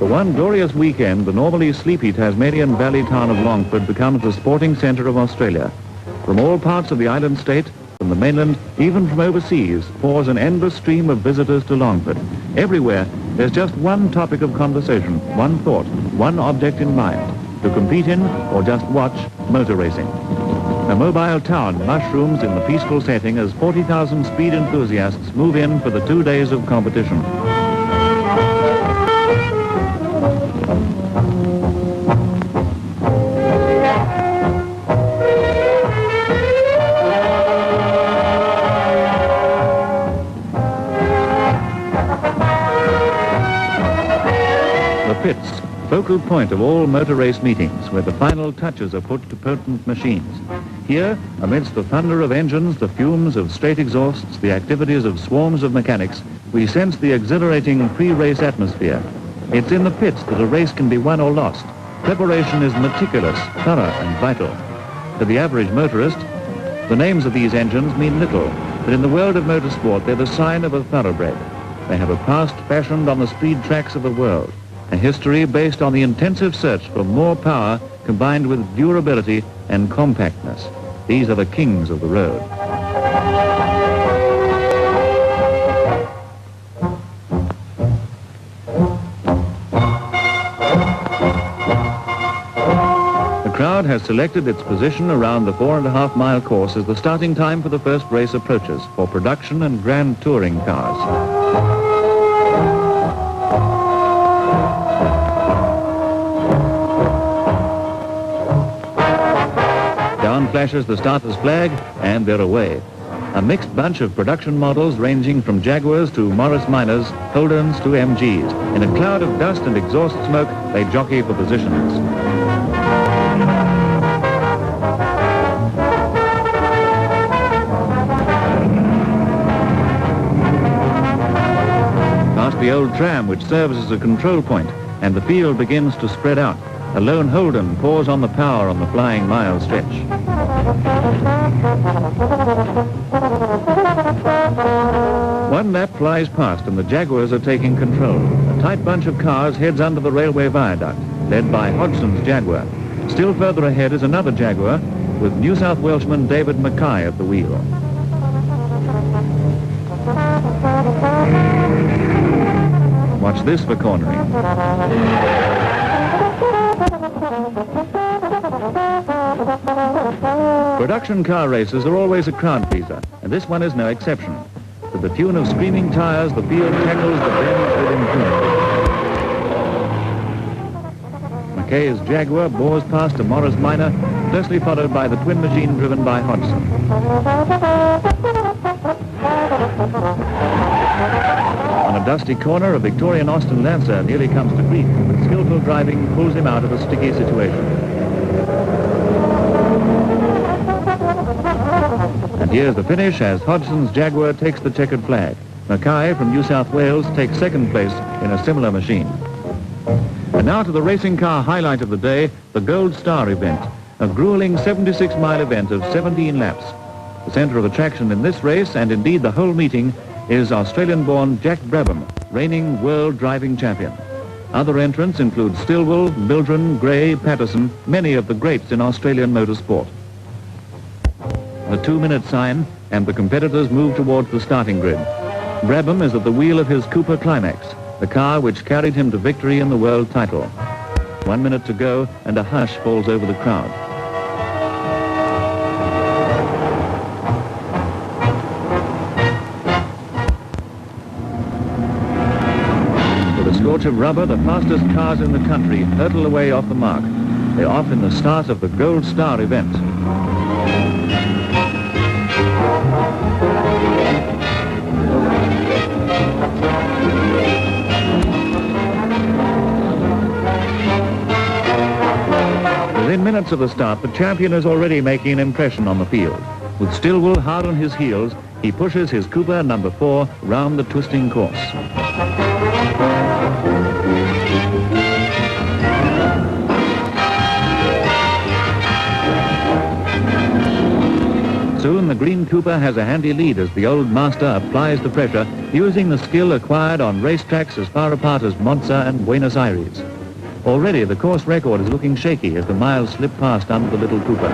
one glorious weekend, the normally sleepy Tasmanian valley town of Longford becomes the sporting centre of Australia. From all parts of the island state, from the mainland, even from overseas, pours an endless stream of visitors to Longford. Everywhere, there's just one topic of conversation, one thought, one object in mind, to compete in or just watch motor racing. A mobile town mushrooms in the peaceful setting as 40,000 speed enthusiasts move in for the 2 days of competition. The pits, focal point of all motor race meetings, where the final touches are put to potent machines. Here, amidst the thunder of engines, the fumes of straight exhausts, the activities of swarms of mechanics, we sense the exhilarating pre-race atmosphere. It's in the pits that a race can be won or lost. Preparation is meticulous, thorough, and vital. To the average motorist, the names of these engines mean little, but in the world of motorsport, they're the sign of a thoroughbred. They have a past fashioned on the speed tracks of the world, a history based on the intensive search for more power combined with durability and compactness. These are the kings of the road. The crowd has selected its position around the 4.5-mile course as the starting time for the first race approaches for production and grand touring cars. Down flashes the starter's flag, and they're away. A mixed bunch of production models ranging from Jaguars to Morris Minors, Holdens to MGs. In a cloud of dust and exhaust smoke, they jockey for positions. Past the old tram, which serves as a control point, and the field begins to spread out. A lone Holden pours on the power on the flying mile stretch. One lap flies past and the Jaguars are taking control. A tight bunch of cars heads under the railway viaduct, led by Hodgson's Jaguar. Still further ahead is another Jaguar, with New South Welshman David Mackay at the wheel. Watch this for cornering. Production car races are always a crowd pleaser, and this one is no exception. To the tune of screaming tires, the field tackles the bends with impunity. Mackay's Jaguar bores past a Morris Minor, closely followed by the twin machine driven by Hodgson. On a dusty corner, a Victorian Austin Lancer nearly comes to grief, but skillful driving pulls him out of a sticky situation. And here's the finish as Hodgson's Jaguar takes the checkered flag. Mackay from New South Wales takes second place in a similar machine. And now to the racing car highlight of the day, the Gold Star event, a grueling 76-mile event of 17 laps. The centre of attraction in this race, and indeed the whole meeting, is Australian-born Jack Brabham, reigning world driving champion. Other entrants include Stillwell, Mildren, Gray, Patterson, many of the greats in Australian motorsport. The 2-minute sign, and the competitors move towards the starting grid. Brabham is at the wheel of his Cooper Climax, the car which carried him to victory in the world title. 1 minute to go, and a hush falls over the crowd. With a scorch of rubber, the fastest cars in the country hurtle away off the mark. They're off in the start of the Gold Star event. Within minutes of the start, the champion is already making an impression on the field. With Stillwell hard on his heels, he pushes his Cooper number 4 round the twisting course. Soon the green Cooper has a handy lead as the old master applies the pressure, using the skill acquired on racetracks as far apart as Monza and Buenos Aires. Already the course record is looking shaky as the miles slip past under the little Cooper.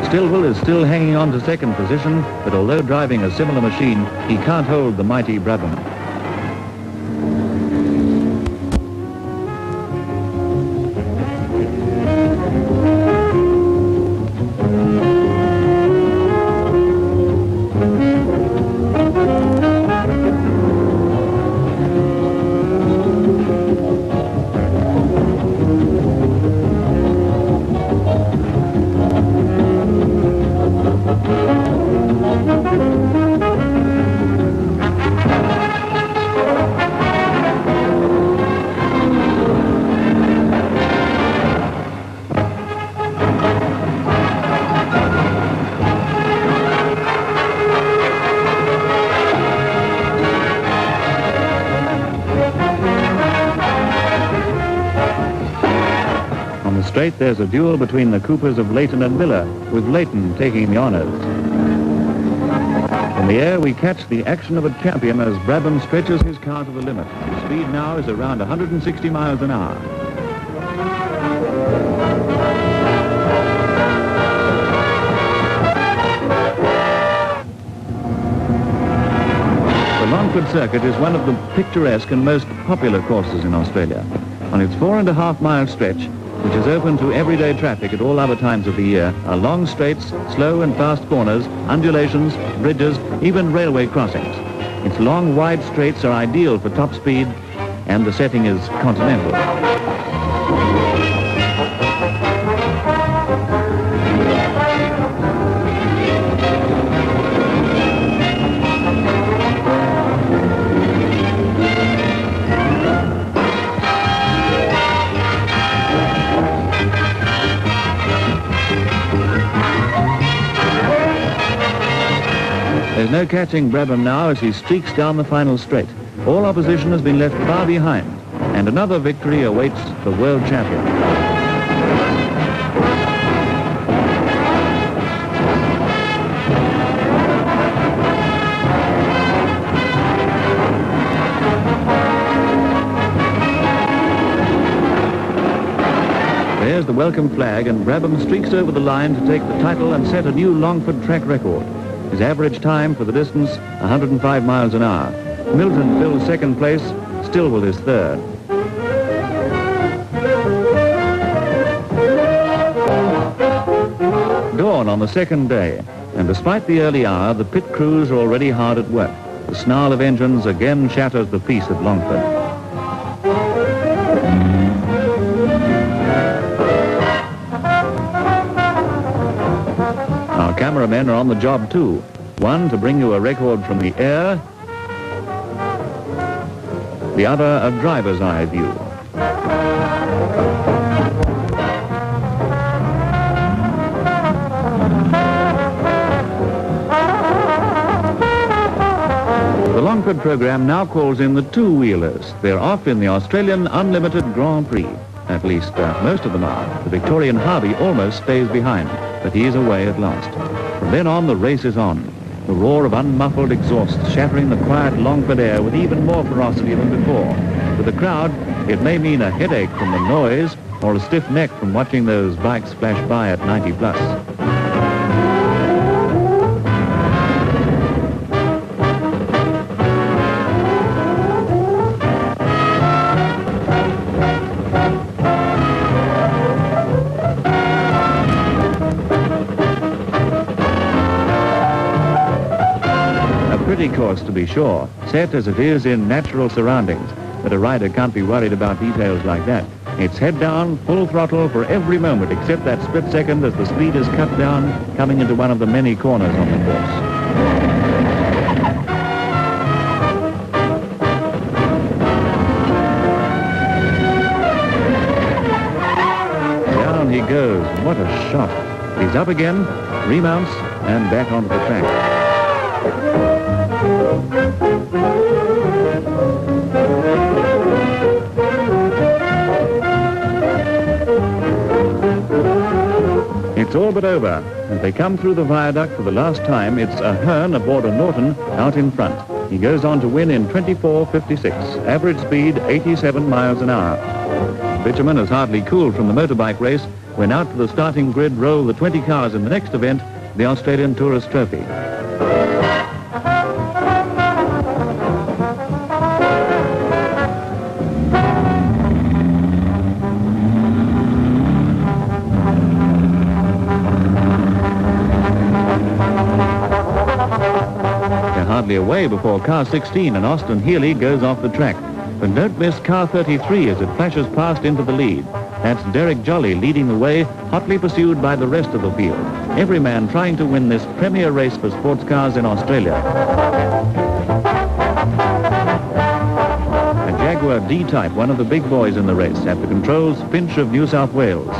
Stillwell is still hanging on to second position, but although driving a similar machine, he can't hold the mighty Brabham. Straight, there's a duel between the Coopers of Leighton and Miller, with Leighton taking the honours. In the air, we catch the action of a champion as Brabham stretches his car to the limit. His speed now is around 160 miles an hour. The Longford circuit is one of the picturesque and most popular courses in Australia. On its 4.5-mile stretch, which is open to everyday traffic at all other times of the year, are long straights, slow and fast corners, undulations, bridges, even railway crossings. Its long, wide straights are ideal for top speed, and the setting is continental. There's no catching Brabham now as he streaks down the final straight. All opposition has been left far behind, and another victory awaits the world champion. There's the welcome flag, and Brabham streaks over the line to take the title and set a new Longford track record. His average time for the distance, 105 miles an hour. Milton fills second place, Stillwell is third. Dawn on the second day, and despite the early hour, the pit crews are already hard at work. The snarl of engines again shatters the peace at Longford. Our cameramen are on the job too. One to bring you a record from the air, the other a driver's eye view. The Longford program now calls in the two-wheelers. They're off in the Australian Unlimited Grand Prix. At least most of them are. The Victorian Harvey almost stays behind, but he is away at last. From then on, the race is on. The roar of unmuffled exhaust shattering the quiet Longford air with even more ferocity than before. For the crowd, it may mean a headache from the noise or a stiff neck from watching those bikes flash by at 90 plus. Pretty course to be sure, set as it is in natural surroundings, but a rider can't be worried about details like that. It's head down, full throttle for every moment except that split second as the speed is cut down, coming into one of the many corners on the course. Down he goes. What a shot. He's up again, remounts, and back onto the track. all but over. As they come through the viaduct for the last time, it's Ahern aboard a Norton out in front. He goes on to win in 24:56, average speed 87 miles an hour. Bitumen has hardly cooled from the motorbike race when out to the starting grid roll the 20 cars in the next event, the Australian Tourist Trophy. Hardly away before car 16 and Austin Healy goes off the track. But don't miss car 33 as it flashes past into the lead. That's Derek Jolly leading the way, hotly pursued by the rest of the field. Every man trying to win this premier race for sports cars in Australia. A Jaguar D-Type, one of the big boys in the race. At the controls, Finch of New South Wales.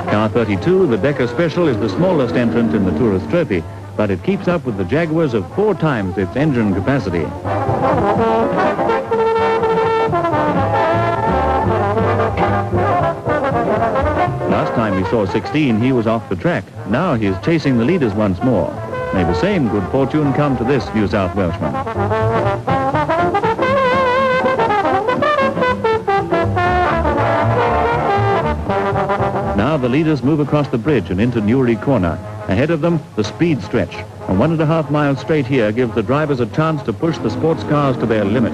Car 32, the Decker Special, is the smallest entrant in the Tourist Trophy, but it keeps up with the Jaguars of 4 times its engine capacity. Last time we saw 16, he was off the track. Now he is chasing the leaders once more. May the same good fortune come to this New South Welshman. Now the leaders move across the bridge and into Newry Corner. Ahead of them, the speed stretch. A 1.5 mile straight here gives the drivers a chance to push the sports cars to their limit.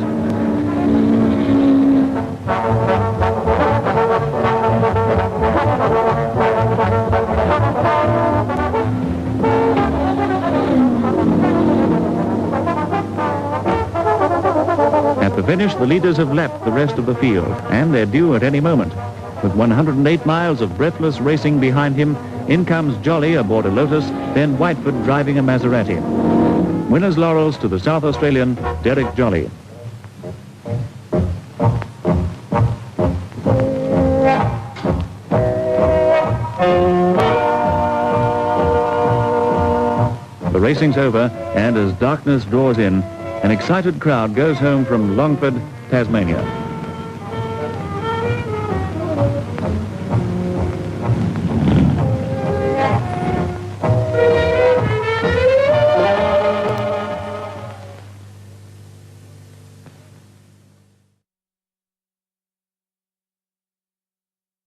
At the finish, the leaders have lapped the rest of the field, and they're due at any moment. With 108 miles of breathless racing behind him, in comes Jolly aboard a Lotus, then Whiteford driving a Maserati. Winner's laurels to the South Australian Derek Jolly. The racing's over, and as darkness draws in, an excited crowd goes home from Longford, Tasmania.